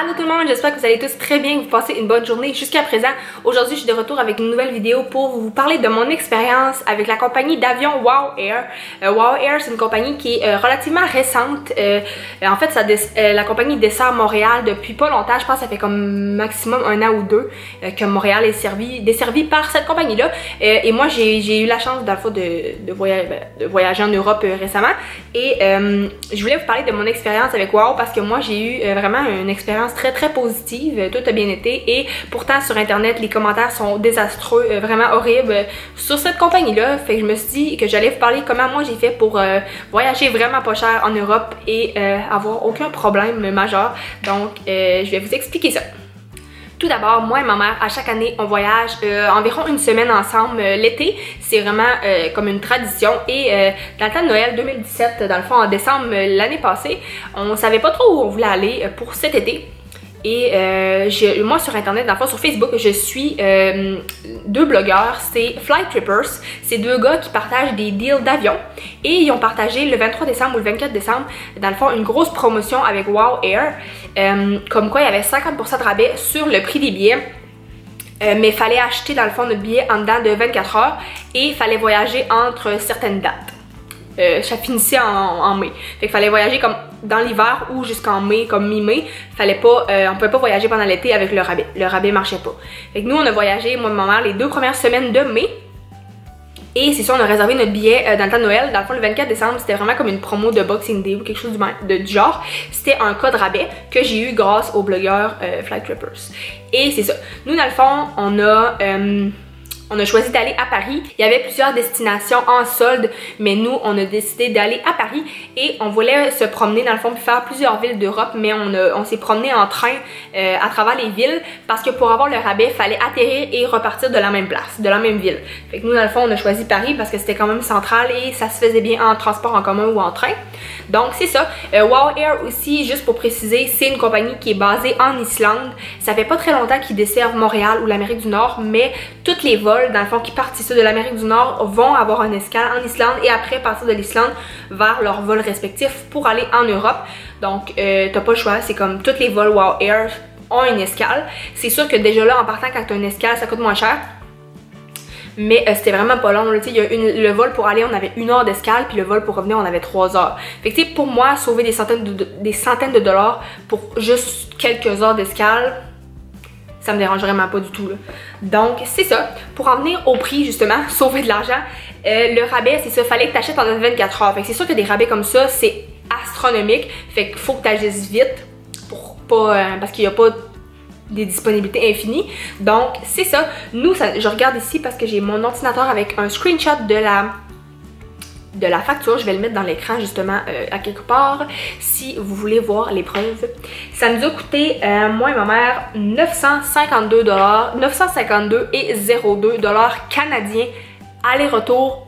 Allô tout le monde, j'espère que vous allez tous très bien, que vous passez une bonne journée jusqu'à présent. Aujourd'hui, je suis de retour avec une nouvelle vidéo pour vous parler de mon expérience avec la compagnie d'avion WOW Air. WOW Air, c'est une compagnie qui est relativement récente. En fait, la compagnie dessert Montréal depuis pas longtemps. Je pense que ça fait comme maximum 1 an ou 2 que Montréal est desservi par cette compagnie-là. Et moi, j'ai eu la chance dans le fond de voyager en Europe récemment. Et je voulais vous parler de mon expérience avec WOW parce que moi, j'ai eu vraiment une expérience très positive, tout a bien été et pourtant sur internet les commentaires sont désastreux, vraiment horribles sur cette compagnie là, fait que je me suis dit que j'allais vous parler comment moi j'ai fait pour voyager vraiment pas cher en Europe et avoir aucun problème majeur, donc je vais vous expliquer ça. Tout d'abord, moi et ma mère, à chaque année, on voyage environ une semaine ensemble l'été. C'est vraiment comme une tradition. Et dans le temps de Noël 2017, dans le fond, en décembre l'année passée, on savait pas trop où on voulait aller pour cet été. Et moi sur internet, dans le fond sur Facebook, je suis deux blogueurs, c'est Flight Trippers, c'est deux gars qui partagent des deals d'avion et ils ont partagé le 23 décembre ou le 24 décembre, dans le fond, une grosse promotion avec WOW Air, comme quoi il y avait 50% de rabais sur le prix des billets. Mais il fallait acheter dans le fond notre billet en dedans de 24 heures et il fallait voyager entre certaines dates. Ça finissait en mai. Fait qu'il fallait voyager comme dans l'hiver ou jusqu'en mai, comme mi-mai. Fallait pas, on pouvait pas voyager pendant l'été avec le rabais. Le rabais marchait pas. Fait que nous, on a voyagé, moi et ma mère, les 2 premières semaines de mai. Et c'est sûr, on a réservé notre billet dans le temps de Noël. Dans le fond, le 24 décembre, c'était vraiment comme une promo de Boxing Day ou quelque chose du genre. C'était un code rabais que j'ai eu grâce au blogueur Flight Trippers. Et c'est ça. Nous, dans le fond, on a choisi d'aller à Paris. Il y avait plusieurs destinations en solde, mais nous, on a décidé d'aller à Paris et on voulait se promener dans le fond pour faire plusieurs villes d'Europe, mais on s'est promené en train à travers les villes parce que pour avoir le rabais, il fallait atterrir et repartir de la même place, de la même ville. Fait que nous, dans le fond, on a choisi Paris parce que c'était quand même central et ça se faisait bien en transport en commun ou en train. Donc, c'est ça. WOW Air aussi, juste pour préciser, c'est une compagnie qui est basée en Islande. Ça fait pas très longtemps qu'ils desservent Montréal ou l'Amérique du Nord, mais toutes les vols dans le fond qui partent ici de l'Amérique du Nord vont avoir un escale en Islande et après partir de l'Islande vers leurs vols respectifs pour aller en Europe. Donc t'as pas le choix, c'est comme tous les vols WOW Air ont une escale. C'est sûr que déjà là en partant quand t'as une escale ça coûte moins cher. Mais c'était vraiment pas long, tu sais, le vol pour aller on avait 1 heure d'escale puis le vol pour revenir on avait 3 heures. Fait que tu sais, pour moi sauver des centaines de dollars pour juste quelques heures d'escale, ça me dérange vraiment pas du tout là. Donc c'est ça, pour en venir au prix justement, sauver de l'argent, le rabais c'est ça, fallait que tu achètes en 24 heures. Fait que c'est sûr que des rabais comme ça c'est astronomique, fait qu'il faut que tu agisses vite pour pas, parce qu'il n'y a pas des disponibilités infinies. Donc c'est ça, nous je regarde ici parce que j'ai mon ordinateur avec un screenshot de la facture, je vais le mettre dans l'écran justement à quelque part si vous voulez voir les preuves. Ça nous a coûté, moi et ma mère, 952 et 02 $ canadiens aller-retour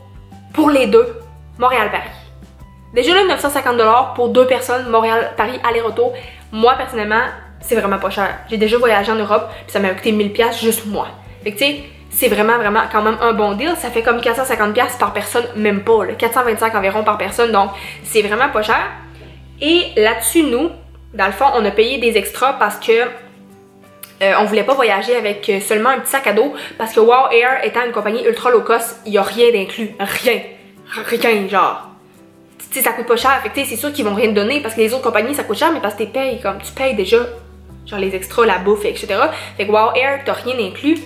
pour les deux, Montréal-Paris. Déjà là, 950 $ pour 2 personnes, Montréal-Paris aller-retour, moi personnellement, c'est vraiment pas cher. J'ai déjà voyagé en Europe, puis ça m'a coûté 1000 $ juste moi. Fait que tu sais, c'est vraiment quand même un bon deal. Ça fait comme 450 $ par personne, même pas, là, 425 environ par personne, donc c'est vraiment pas cher. Et là-dessus, nous, dans le fond, on a payé des extras parce que on voulait pas voyager avec seulement un petit sac à dos, parce que WOW Air étant une compagnie ultra low cost, il y a rien d'inclus, rien, genre. Tu sais, ça coûte pas cher, fait que c'est sûr qu'ils vont rien te donner parce que les autres compagnies ça coûte cher, mais parce que tu payes déjà genre les extras, la bouffe, etc. Fait que WOW Air, t'as rien inclus.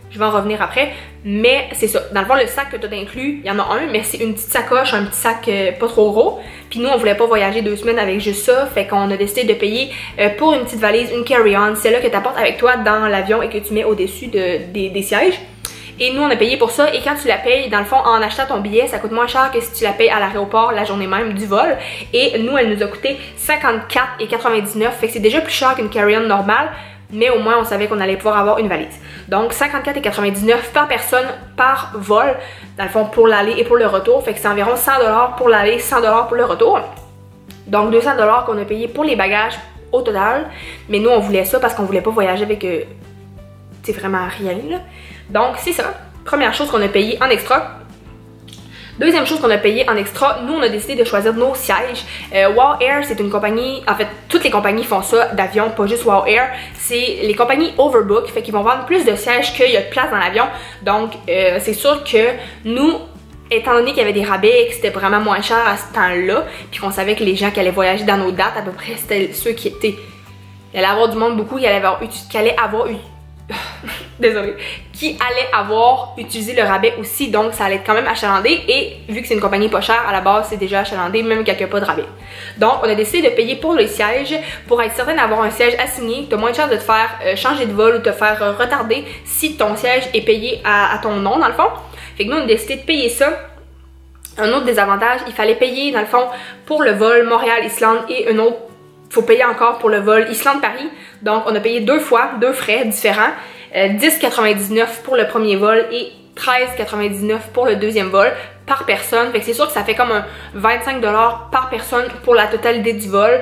Je vais en revenir après, mais c'est ça. Dans le fond, le sac que tu as inclus, il y en a un, mais c'est une petite sacoche, un petit sac pas trop gros. Puis nous, on voulait pas voyager 2 semaines avec juste ça, fait qu'on a décidé de payer pour une petite valise, une carry-on, celle-là que tu apportes avec toi dans l'avion et que tu mets au-dessus des sièges. Et nous, on a payé pour ça. Et quand tu la payes, dans le fond, en achetant ton billet, ça coûte moins cher que si tu la payes à l'aéroport la journée même du vol. Et nous, elle nous a coûté 54,99 $. Fait que c'est déjà plus cher qu'une carry-on normale. Mais au moins, on savait qu'on allait pouvoir avoir une valise. Donc, 54,99 $ par personne par vol. Dans le fond, pour l'aller et pour le retour. Fait que c'est environ 100 $ pour l'aller, 100 $ pour le retour. Donc, 200 $ qu'on a payé pour les bagages au total. Mais nous, on voulait ça parce qu'on voulait pas voyager avec... c'est vraiment rien, là. Donc, c'est ça. Première chose qu'on a payé en extra. Deuxième chose qu'on a payé en extra, nous on a décidé de choisir nos sièges. Wow Air, c'est une compagnie, en fait toutes les compagnies font ça d'avion, pas juste Wow Air. C'est les compagnies overbook, fait qu'ils vont vendre plus de sièges qu'il y a de place dans l'avion. Donc c'est sûr que nous, étant donné qu'il y avait des rabais et que c'était vraiment moins cher à ce temps-là, puis qu'on savait que les gens qui allaient voyager dans nos dates, à peu près c'était ceux qui étaient... Il allait avoir du monde beaucoup qui allait avoir désolée, qui allait avoir utilisé le rabais aussi, donc ça allait être quand même achalandé, et vu que c'est une compagnie pas chère, à la base c'est déjà achalandé même quand il n'y a pas de rabais. Donc on a décidé de payer pour les sièges pour être certain d'avoir un siège assigné. Tu as moins de chances de te faire changer de vol ou te faire retarder si ton siège est payé à ton nom dans le fond. Fait que nous on a décidé de payer ça. Un autre désavantage, il fallait payer dans le fond pour le vol Montréal-Islande et un autre, il faut payer encore pour le vol Islande-Paris. Donc on a payé deux fois, deux frais différents. 10,99 pour le premier vol et 13,99 pour le deuxième vol par personne. Fait que c'est sûr que ça fait comme un 25$ par personne pour la totalité du vol.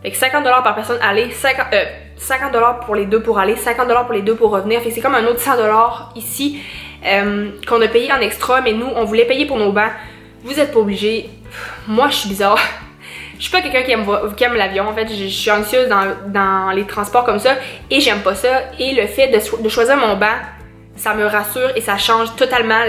Fait que 50$ par personne aller, 50$ pour les deux pour aller, 50$ pour les deux pour revenir. Fait que c'est comme un autre 100$ ici qu'on a payé en extra, mais nous on voulait payer pour nos bancs. Vous êtes pas obligés. Moi je suis bizarre. Je suis pas quelqu'un qui aime l'avion, en fait, je suis anxieuse dans les transports comme ça et j'aime pas ça. Et le fait de choisir mon banc, ça me rassure et ça change totalement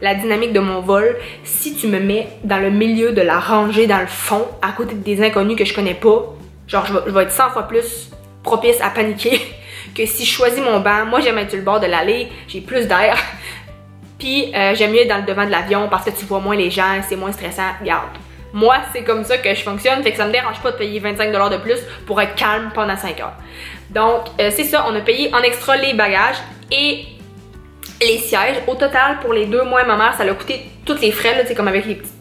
la dynamique de mon vol. Si tu me mets dans le milieu de la rangée, dans le fond, à côté des inconnus que je connais pas, genre je vais être 100 fois plus propice à paniquer que si je choisis mon banc. Moi j'aime être sur le bord de l'allée, j'ai plus d'air. Puis j'aime mieux être dans le devant de l'avion parce que tu vois moins les gens, c'est moins stressant. Regarde. Moi, c'est comme ça que je fonctionne, fait que ça me dérange pas de payer 25$ de plus pour être calme pendant 5 heures. Donc, c'est ça, on a payé en extra les bagages et les sièges. Au total, pour les deux mois, ma mère, ça l'a coûté tous les frais, là, comme avec les petites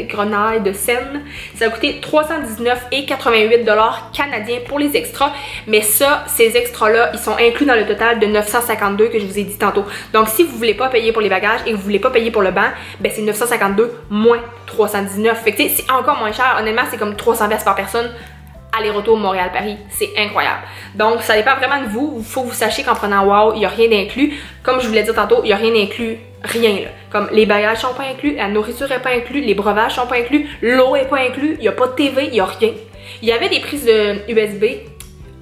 grenailles de Seine. Ça a coûté 319,88$ canadiens pour les extras. Mais ça, ces extras-là, ils sont inclus dans le total de 952 que je vous ai dit tantôt. Donc, si vous voulez pas payer pour les bagages et vous voulez pas payer pour le banc, ben c'est 952 moins 319. Fait que c'est encore moins cher. Honnêtement, c'est comme 300$ par personne. Aller-retour Montréal-Paris, c'est incroyable. Donc, ça dépend vraiment de vous. Il faut que vous sachiez qu'en prenant Wow, il n'y a rien d'inclus. Comme je vous l'ai dit tantôt, il n'y a rien d'inclus, rien là. Comme les bagages sont pas inclus, la nourriture est pas inclus, les breuvages sont pas inclus, l'eau est pas inclus, il n'y a pas de TV, il n'y a rien. Il y avait des prises de USB,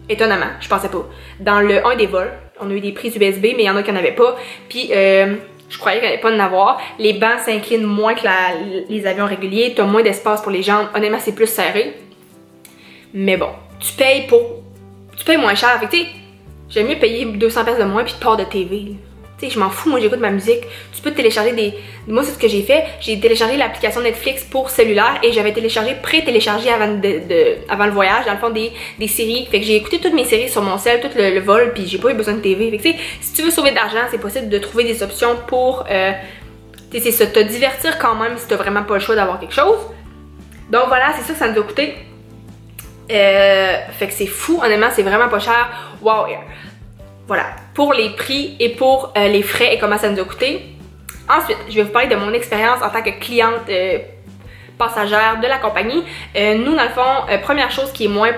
étonnamment, je pensais pas. Dans le 1 des vols, on a eu des prises USB, mais il y en a qui n'en avaient pas. Puis, je croyais qu'il n'y allait pas en avoir. Les bancs s'inclinent moins que les avions réguliers, tu as moins d'espace pour les jambes. Honnêtement, c'est plus serré. Mais bon, tu payes moins cher. Fait que tu sais, j'aime mieux payer 200$ de moins puis de part de TV. Tu sais, je m'en fous, moi j'écoute ma musique. Tu peux télécharger des... Moi c'est ce que j'ai fait. J'ai téléchargé l'application Netflix pour cellulaire et j'avais pré-téléchargé avant le voyage, dans le fond, des séries. Fait que j'ai écouté toutes mes séries sur mon cell, tout le vol, puis j'ai pas eu besoin de TV. Fait que tu sais, si tu veux sauver de l'argent, c'est possible de trouver des options pour... tu sais, c'est ça, te divertir quand même si t'as vraiment pas le choix d'avoir quelque chose. Donc voilà, c'est ça que ça nous a coûté. Fait que c'est fou, honnêtement, c'est vraiment pas cher. Wow Air. Voilà, pour les prix et pour les frais et comment ça nous a coûté. Ensuite, je vais vous parler de mon expérience en tant que cliente passagère de la compagnie. Nous, dans le fond, première chose qui est moins...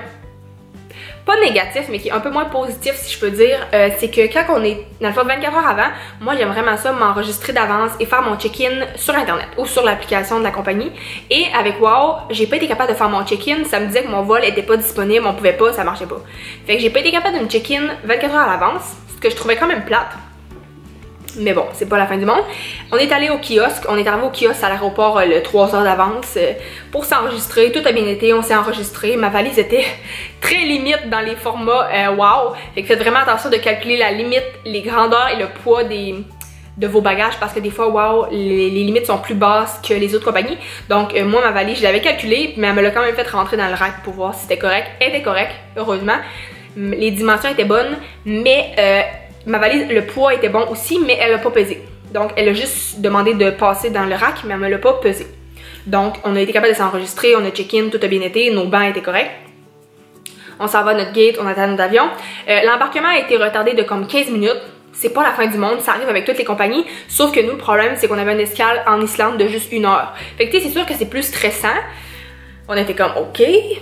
pas négatif, mais qui est un peu moins positif, si je peux dire, c'est que quand on est, dans le fond, 24 heures avant, moi j'aime vraiment ça, m'enregistrer d'avance et faire mon check-in sur internet ou sur l'application de la compagnie. Et avec Wow, j'ai pas été capable de faire mon check-in, ça me disait que mon vol était pas disponible, on pouvait pas, ça marchait pas. Fait que j'ai pas été capable de me check-in 24 heures à l'avance, ce que je trouvais quand même plate. Mais bon, c'est pas la fin du monde. On est allé au kiosque, on est arrivé au kiosque à l'aéroport le 3 heures d'avance pour s'enregistrer. Tout a bien été, on s'est enregistré. Ma valise était très limite dans les formats Wow. Fait que faites vraiment attention de calculer la limite, les grandeurs et le poids de vos bagages parce que des fois, Wow, les limites sont plus basses que les autres compagnies. Donc moi, ma valise, je l'avais calculée, mais elle me l'a quand même fait rentrer dans le rack pour voir si c'était correct. Elle était correcte, heureusement. Les dimensions étaient bonnes, mais... ma valise, le poids était bon aussi, mais elle n'a pas pesé. Donc, elle a juste demandé de passer dans le rack, mais elle ne me l'a pas pesé. Donc, on a été capable de s'enregistrer, on a check-in, tout a bien été, nos bancs étaient corrects. On s'en va à notre gate, on attend notre avion. L'embarquement a été retardé de comme 15 minutes. C'est pas la fin du monde, ça arrive avec toutes les compagnies. Sauf que nous, le problème, c'est qu'on avait une escale en Islande de juste 1 heure. Fait que tu sais, c'est sûr que c'est plus stressant. On était comme ok,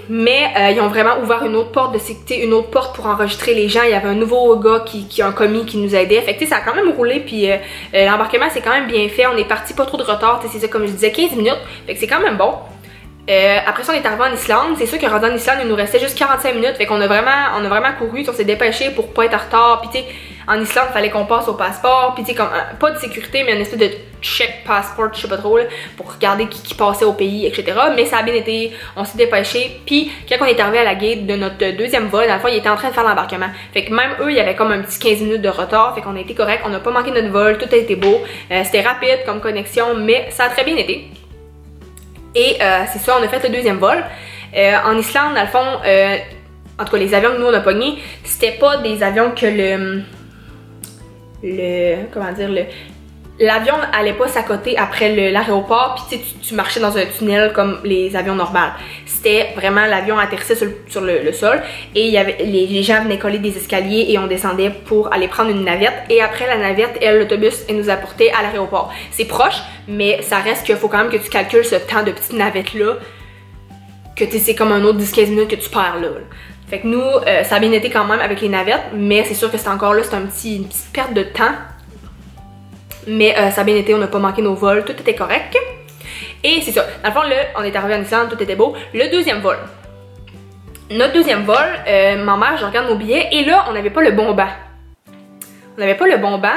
mais ils ont vraiment ouvert une autre porte de sécurité, une autre porte pour enregistrer les gens. Il y avait un nouveau gars qui a un commis qui nous aidait. Fait que ça a quand même roulé, puis l'embarquement c'est quand même bien fait. On est parti pas trop de retard, c'est ça comme je disais, 15 minutes. Fait que c'est quand même bon. Après ça, on est arrivé en Islande. C'est sûr que rendu en Islande, il nous restait juste 45 minutes. Fait qu'on a vraiment couru. On s'est dépêché pour pas être en retard. Puis tu sais, en Islande, il fallait qu'on passe au passeport. Puis tu sais, comme pas de sécurité, mais une espèce de check passport, je sais pas trop, là, pour regarder qui passait au pays, etc. Mais ça a bien été. On s'est dépêché. Puis quand on est arrivé à la gate de notre deuxième vol, dans le fond, ils étaient en train de faire l'embarquement. Fait que même eux, il y avait comme un petit 15 minutes de retard. Fait qu'on a été correct. On n'a pas manqué notre vol. Tout a été beau. C'était rapide comme connexion, mais ça a très bien été. Et c'est ça, on a fait le deuxième vol. En Islande, dans le fond, en tout cas, les avions que nous on a pognés, c'était pas des avions que comment dire, l'avion allait pas s'accoter après l'aéroport, puis tu marchais dans un tunnel comme les avions normaux. C'était vraiment l'avion atterrissait sur le sol et il y avait, les gens venaient coller des escaliers et on descendait pour aller prendre une navette. Et après la navette, l'autobus nous apportait à l'aéroport. C'est proche, mais ça reste qu'il faut quand même que tu calcules ce temps de petite navette-là, que c'est comme un autre 10-15 minutes que tu perds là. Fait que nous, ça a bien été quand même avec les navettes, mais c'est sûr que c'est encore là, c'est une petite perte de temps. Mais ça a bien été, on n'a pas manqué nos vols, tout était correct. Et c'est ça, dans le fond là, on est arrivé en Islande, tout était beau. Le deuxième vol. Notre deuxième vol, ma mère, je regarde nos billets et là, on n'avait pas le bon banc. On n'avait pas le bon banc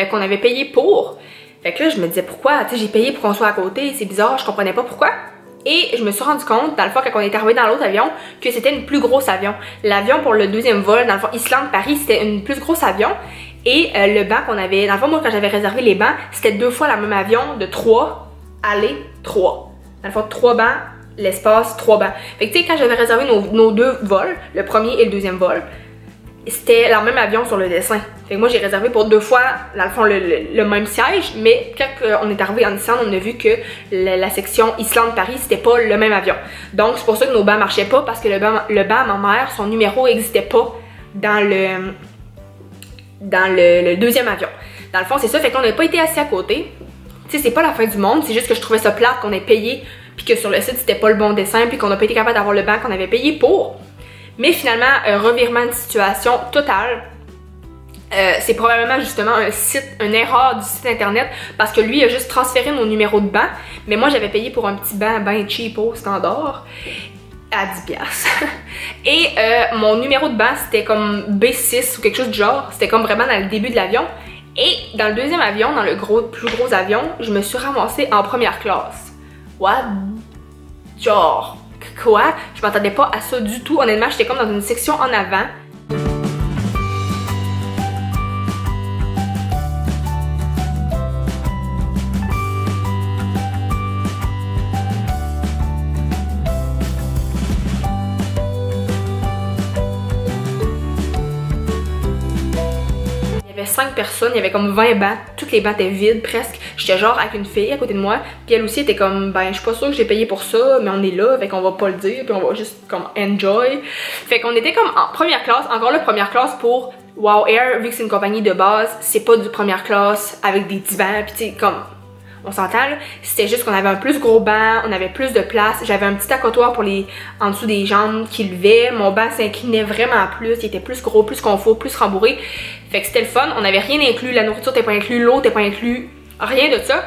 qu'on avait payé pour. Fait que là, je me disais pourquoi, tu sais, j'ai payé pour qu'on soit à côté, c'est bizarre, je comprenais pas pourquoi. Et je me suis rendu compte, dans le fond, quand on est arrivé dans l'autre avion, que c'était une plus grosse avion. L'avion pour le deuxième vol, dans le fond, Islande-Paris, c'était une plus grosse avion. Et le banc qu'on avait, dans le fond, moi, quand j'avais réservé les bancs, c'était 2 fois la même avion de 3, aller, 3. Dans le fond, 3 bancs, l'espace, 3 bancs. Fait que tu sais, quand j'avais réservé nos 2 vols, le premier et le deuxième vol, c'était le même avion sur le dessin. Fait que moi, j'ai réservé pour 2 fois, dans le fond, le même siège, mais quand on est arrivé en Islande, on a vu que la section Islande-Paris, c'était pas le même avion. Donc, c'est pour ça que nos bancs marchaient pas, parce que le banc à ma mère, son numéro n'existait pas dans le deuxième avion. Dans le fond, c'est ça, fait qu'on n'a pas été assis à côté. Tu sais, c'est pas la fin du monde, c'est juste que je trouvais ça plate qu'on ait payé, puis que sur le site, c'était pas le bon dessin, puis qu'on n'a pas été capable d'avoir le banc qu'on avait payé pour. Mais finalement, un revirement de situation total. C'est probablement justement une erreur du site internet, parce que lui, il a juste transféré nos numéros de banc, mais moi, j'avais payé pour un petit banc ben cheap au standard. À 10$. Et mon numéro de banc, c'était comme B6 ou quelque chose du genre. C'était comme vraiment dans le début de l'avion. Et dans le deuxième avion, dans le plus gros avion, je me suis ramassée en première classe. What? Genre, quoi? Je m'attendais pas à ça du tout. Honnêtement, j'étais comme dans une section en avant. Il y avait 5 personnes, il y avait comme 20 bancs, toutes les bancs étaient vides presque. J'étais genre avec une fille à côté de moi, puis elle aussi était comme ben je suis pas sûre que j'ai payé pour ça, mais on est là, fait qu'on va pas le dire, puis on va juste comme enjoy. Fait qu'on était comme en première classe, encore là première classe pour Wow Air, vu que c'est une compagnie de base, c'est pas du première classe avec des divans, puis tu sais comme on s'entend là, c'était juste qu'on avait un plus gros banc, on avait plus de place, j'avais un petit accotoir pour en dessous des jambes qui levaient, mon banc s'inclinait vraiment plus, il était plus gros, plus confort, plus rembourré, fait que c'était le fun, on avait rien inclus, la nourriture n'était pas inclus, l'eau n'était pas inclus, rien de ça.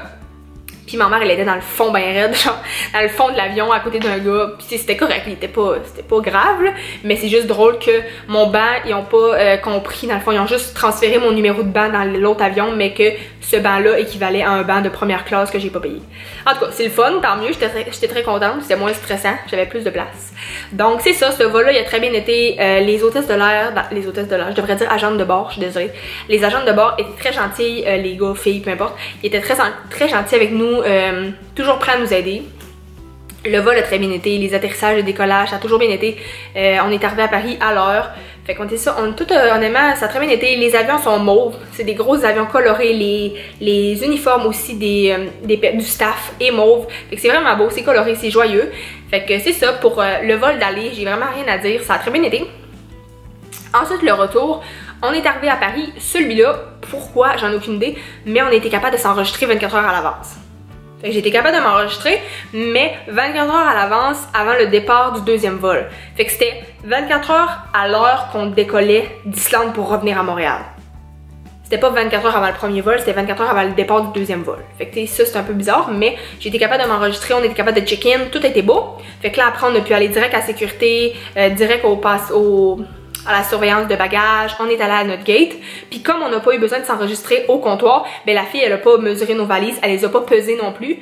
Puis ma mère, elle était dans le fond ben raide, genre dans le fond de l'avion à côté d'un gars. Puis c'était correct, c'était pas grave là, mais c'est juste drôle que mon banc, ils ont pas compris, dans le fond, ils ont juste transféré mon numéro de banc dans l'autre avion, mais que ce banc-là équivalait à un banc de première classe que j'ai pas payé. En tout cas, c'est le fun, tant mieux, j'étais très contente, c'était moins stressant, j'avais plus de place. Donc c'est ça, ce vol-là, il a très bien été. Les hôtesses de l'air, je devrais dire agentes de bord, je suis désolée. Les agentes de bord étaient très gentilles, les gars, filles, peu importe, ils étaient très gentils avec nous. Toujours prêt à nous aider. Le vol a très bien été, les atterrissages et décollages, ça a toujours bien été. On est arrivé à Paris à l'heure. Fait qu'on était ça, honnêtement, ça a très bien été. Les avions sont mauves, c'est des gros avions colorés. Les uniformes aussi du staff est mauve. Fait que c'est vraiment beau, c'est coloré, c'est joyeux. Fait que c'est ça, pour le vol d'aller, j'ai vraiment rien à dire, ça a très bien été. Ensuite, le retour, on est arrivé à Paris. Celui-là, pourquoi, j'en ai aucune idée, mais on a été capable de s'enregistrer 24 heures à l'avance. Fait que j'ai été capable de m'enregistrer, mais 24 heures à l'avance avant le départ du deuxième vol. Fait que c'était 24 heures à l'heure qu'on décollait d'Islande pour revenir à Montréal. C'était pas 24 heures avant le premier vol, c'était 24 heures avant le départ du deuxième vol. Fait que ça c'est un peu bizarre, mais j'ai été capable de m'enregistrer, on était capable de check-in, tout était beau. Fait que là après on a pu aller direct à la sécurité, direct à la surveillance de bagages, on est allé à notre gate. Puis comme on n'a pas eu besoin de s'enregistrer au comptoir, ben la fille elle a pas mesuré nos valises, elle les a pas pesées non plus.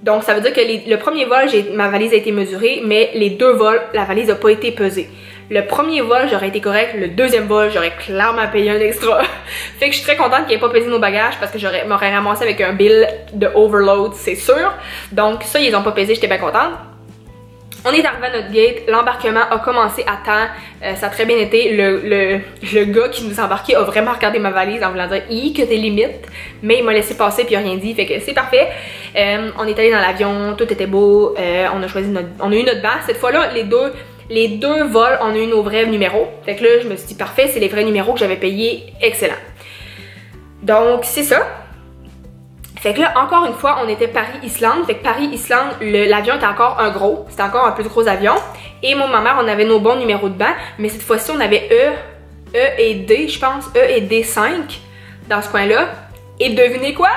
Donc ça veut dire que le premier vol, ma valise a été mesurée, mais les deux vols, la valise n'a pas été pesée. Le premier vol, j'aurais été correct. Le deuxième vol, j'aurais clairement payé un extra. Fait que je suis très contente qu'il ait pas pesé nos bagages parce que m'aurais ramassé avec un bill de overload, c'est sûr. Donc ça, ils ont pas pesé, j'étais bien contente. On est arrivé à notre gate, l'embarquement a commencé à temps, ça a très bien été. Le gars qui nous embarquait a vraiment regardé ma valise en voulant dire « Hi, que t'es limite », mais il m'a laissé passer puis il a rien dit, fait que c'est parfait. On est allé dans l'avion, tout était beau, on a eu notre banc. Cette fois-là, les deux vols, on a eu nos vrais numéros. Fait que là, je me suis dit parfait, c'est les vrais numéros que j'avais payés, excellent. Donc, c'est ça. Fait que là, encore une fois, on était Paris-Islande. Fait que Paris-Islande, l'avion était encore c'était encore un plus gros avion. Et moi, ma mère, on avait nos bons numéros de banc, mais cette fois-ci, on avait E et D, je pense, E et D5 dans ce coin-là. Et devinez quoi?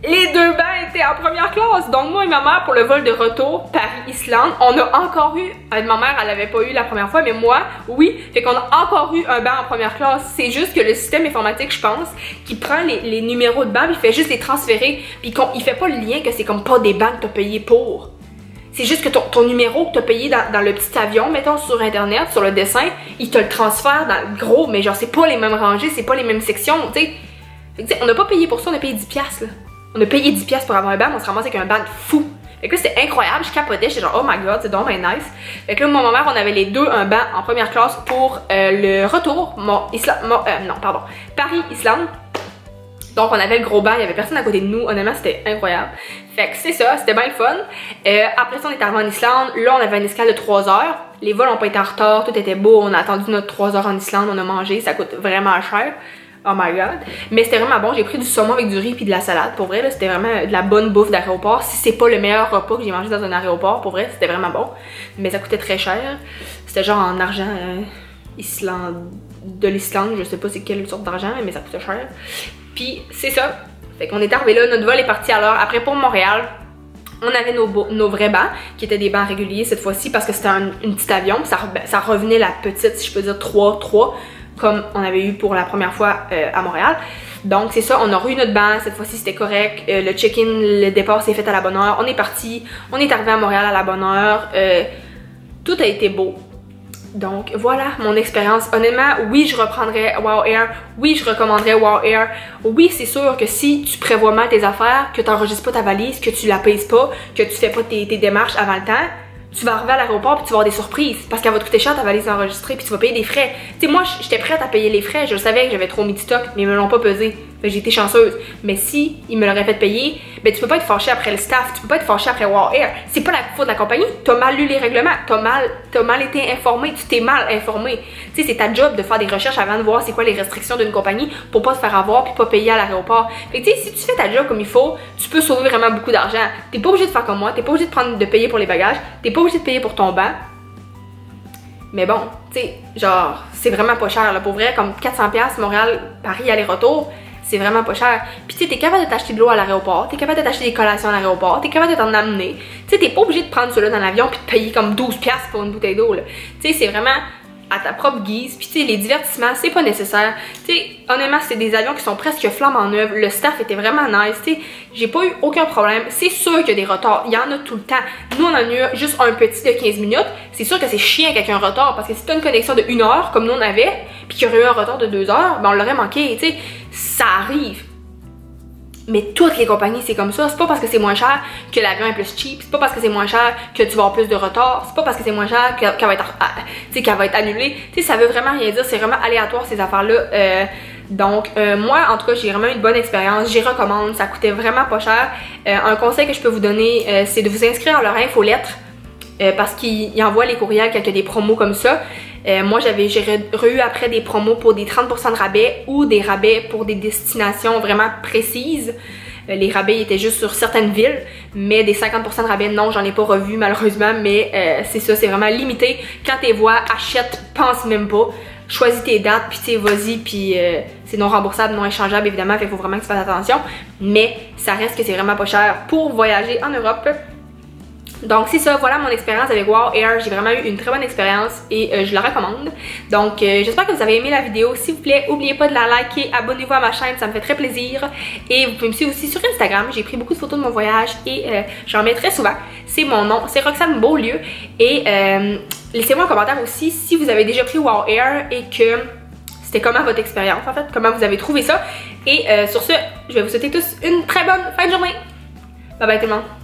Les deux bancs étaient en première classe. Donc moi et ma mère, pour le vol de retour Paris-Islande, on a encore eu, ma mère elle avait pas eu la première fois, mais moi, oui. Fait qu'on a encore eu un banc en première classe. C'est juste que le système informatique, je pense, qui prend les numéros de banc, il fait juste les transférer, puis il fait pas le lien que c'est comme pas des bancs que t'as payé pour. C'est juste que ton numéro que t'as payé dans le petit avion, mettons sur internet, sur le dessin, il te le transfère dans le gros, mais genre c'est pas les mêmes rangées, c'est pas les mêmes sections, tu sais. On n'a pas payé pour ça, on a payé 10$ là. On a payé 10$ pour avoir un band, on se ramasse avec un band fou. Fait que là, c'était incroyable, je capotais, j'étais genre, oh my god, c'est donc bien nice. Fait que là, moi, ma mère, on avait les deux un band en première classe pour le retour, Paris-Islande. Donc, on avait le gros banc, il y avait personne à côté de nous, honnêtement, c'était incroyable. Fait que c'est ça, c'était bien le fun. Après ça, on est arrivé en Islande, là, on avait une escale de 3 heures. Les vols n'ont pas été en retard, tout était beau, on a attendu notre 3 heures en Islande, on a mangé, ça coûte vraiment cher. Oh my god. Mais c'était vraiment bon. J'ai pris du saumon avec du riz puis de la salade. Pour vrai, c'était vraiment de la bonne bouffe d'aéroport. Si c'est pas le meilleur repas que j'ai mangé dans un aéroport, pour vrai, c'était vraiment bon. Mais ça coûtait très cher. C'était genre en argent de l'Islande. Je sais pas c'est quelle sorte d'argent, mais ça coûtait cher. Puis c'est ça. Fait qu'on est arrivé là. Notre vol est parti à l'heure. Après pour Montréal, on avait nos vrais bancs, qui étaient des bancs réguliers cette fois-ci parce que c'était une petite avion. Ça revenait la petite, si je peux dire 3-3. Comme on avait eu pour la première fois à Montréal. Donc c'est ça, on a eu notre banc, cette fois-ci c'était correct. Le check-in, le départ s'est fait à la bonne heure. On est parti, on est arrivé à Montréal à la bonne heure. Tout a été beau. Donc voilà mon expérience. Honnêtement, oui je reprendrais WOW Air, oui je recommanderais WOW Air. Oui c'est sûr que si tu prévois mal tes affaires, que tu n'enregistres pas ta valise, que tu la pèses pas, que tu fais pas tes démarches avant le temps, tu vas arriver à l'aéroport puis tu vas avoir des surprises parce qu'elle va te coûter cher ta valise enregistrée puis tu vas payer des frais. Tu sais, moi j'étais prête à payer les frais, je savais que j'avais trop mis de stock, mais ils me l'ont pas pesé. Fait que j'ai été chanceuse. Mais si ils me l'auraient fait payer, ben tu peux pas être fâché après le staff, tu peux pas être fâché après WOW Air. C'est pas la faute de la compagnie, t'as mal lu les règlements, t'as mal été informé, tu t'es mal informé. Tu sais, c'est ta job de faire des recherches avant de voir c'est quoi les restrictions d'une compagnie pour pas te faire avoir puis pas payer à l'aéroport. Fait que tu sais, si tu fais ta job comme il faut, tu peux sauver vraiment beaucoup d'argent. T'es pas obligé de faire comme moi, t'es pas obligé de payer pour les bagages, t'es pas obligé de payer pour ton banc. Mais bon, tu sais, genre, c'est vraiment pas cher là, pour vrai, comme 400$ Montréal-Paris aller-retour. C'est vraiment pas cher. Puis tu sais, t'es capable de t'acheter de l'eau à l'aéroport, t'es capable de t'acheter des collations à l'aéroport, t'es capable de t'en amener. Tu sais, t'es pas obligé de prendre cela dans l'avion puis de payer comme 12$ pour une bouteille d'eau là. Tu sais, c'est vraiment à ta propre guise. Puis tu sais, les divertissements, c'est pas nécessaire. Tu sais, honnêtement, c'est des avions qui sont presque flambant neufs. Le staff était vraiment nice. Tu sais, j'ai pas eu aucun problème. C'est sûr qu'il y a des retards. Il y en a tout le temps. Nous, on en a eu juste un petit de 15 minutes. C'est sûr que c'est chiant avec un retard parce que si t'as une connexion de 1 heure, comme nous on avait, puis qu'il y aurait eu un retard de 2 heures, ben on l'aurait manqué. Tu sais, ça arrive. Mais toutes les compagnies, c'est comme ça. C'est pas parce que c'est moins cher que l'avion est plus cheap. C'est pas parce que c'est moins cher que tu vas avoir plus de retard. C'est pas parce que c'est moins cher qu'elle va être annulée. Tu sais, ça veut vraiment rien dire. C'est vraiment aléatoire ces affaires-là. Donc, moi, en tout cas, j'ai vraiment eu une bonne expérience. J'y recommande. Ça coûtait vraiment pas cher. Un conseil que je peux vous donner, c'est de vous inscrire à leur infolettre. Parce qu'ils envoient les courriels quand il y a des promos comme ça. Moi, j'ai eu après des promos pour des 30% de rabais ou des rabais pour des destinations vraiment précises. les rabais étaient juste sur certaines villes, mais des 50% de rabais, non, j'en ai pas revu malheureusement, mais c'est ça, c'est vraiment limité. Quand t'es vois, achète, pense même pas. Choisis tes dates, puis tu sais, vas-y, puis c'est non remboursable, non échangeable évidemment, fait qu'il faut vraiment que tu fasses attention. Mais ça reste que c'est vraiment pas cher pour voyager en Europe. Donc c'est ça, voilà mon expérience avec Wow Air. J'ai vraiment eu une très bonne expérience et je la recommande. Donc j'espère que vous avez aimé la vidéo. S'il vous plaît, n'oubliez pas de la liker, abonnez-vous à ma chaîne, ça me fait très plaisir. Et vous pouvez me suivre aussi sur Instagram. J'ai pris beaucoup de photos de mon voyage et j'en mets très souvent. C'est mon nom, c'est Roxane Beaulieu. Et laissez-moi un commentaire aussi si vous avez déjà pris Wow Air et que c'était comment votre expérience en fait, comment vous avez trouvé ça. Et sur ce, je vais vous souhaiter tous une très bonne fin de journée. Bye bye tout le monde.